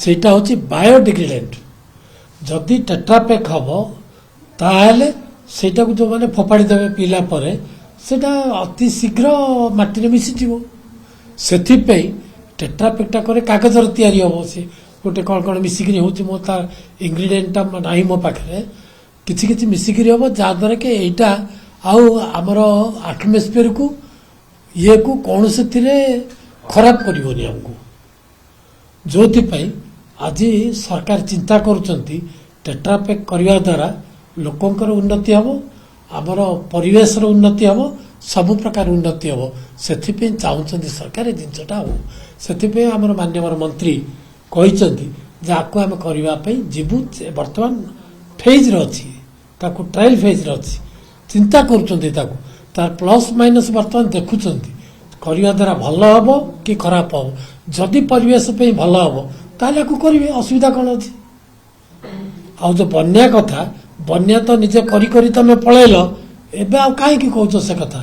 ସେଇଟା ହେଉଛି ବାୟୋଡିଗ୍ରେଡେଣ୍ଟ। ଯଦି ଟେଟ୍ରାପେକ୍ ହେବ ତାହେଲେ ସେଇଟାକୁ ଯେଉଁମାନେ ଫୋପାଡ଼ି ଦେବେ ପିଇଲା ପରେ ସେଇଟା ଅତି ଶୀଘ୍ର ମାଟିରେ ମିଶିଯିବ। ସେଥିପାଇଁ ଟେଟ୍ରାପେକ୍ଟା করে କାଗଜର ତିଆରି ହେବ। ସେ ଗୋଟେ କ'ଣ କ'ଣ ମିଶିକିରି ହେଉଛି, ମୋ ତା ଇନଗ୍ରିଡିଏଣ୍ଟଟା ନାହିଁ ମୋ ପାଖରେ, କିଛି କିଛି ମିଶିକିରି ହେବ ଯାହାଦ୍ୱାରା କି ଏଇଟା ଆଉ ଆମର ଆଟମସ୍ଫିୟରକୁ ଇଏକୁ କୌଣସିଥିରେ ଖରାପ କରିବନି ଆମକୁ। ଯେଉଁଥିପାଇଁ ଆଜି ସରକାର ଚିନ୍ତା କରୁଛନ୍ତି ଟେଟ୍ରାପେକ୍ କରିବା ଦ୍ୱାରା ଲୋକଙ୍କର ଉନ୍ନତି ହେବ, ଆମର ପରିବେଶର ଉନ୍ନତି ହେବ, ସବୁ ପ୍ରକାର ଉନ୍ନତି ହେବ। ସେଥିପାଇଁ ଚାହୁଁଛନ୍ତି ସରକାର ଏ ଜିନିଷଟା ହଉ। ସେଥିପାଇଁ ଆମର ମାନ୍ୟବର ମନ୍ତ୍ରୀ କହିଛନ୍ତି ଯେ ଆକୁ ଆମେ କରିବା ପାଇଁ ଯିବୁ। ବର୍ତ୍ତମାନ ଫେଜ୍ରେ ଅଛି, ତାକୁ ଟ୍ରାଏଲ୍ ଫେଜ୍ରେ ଅଛି, ଚିନ୍ତା କରୁଛନ୍ତି ତାକୁ। ତାର ପ୍ଲସ୍ ମାଇନସ୍ ବର୍ତ୍ତମାନ ଦେଖୁଛନ୍ତି, କରିବା ଦ୍ୱାରା ଭଲ ହେବ କି ଖରାପ ହେବ। ଯଦି ପରିବେଶ ପାଇଁ ଭଲ ହେବ ତାହେଲେ ଆକୁ କରିବେ, ଅସୁବିଧା କ'ଣ ଅଛି। ଆଉ ଯେଉଁ ବନ୍ୟା କଥା, ବନ୍ୟା ତ ନିଜେ କରି କରି ତମେ ପଳେଇଲ, ଏବେ ଆଉ କାହିଁକି କହୁଛ ସେ କଥା।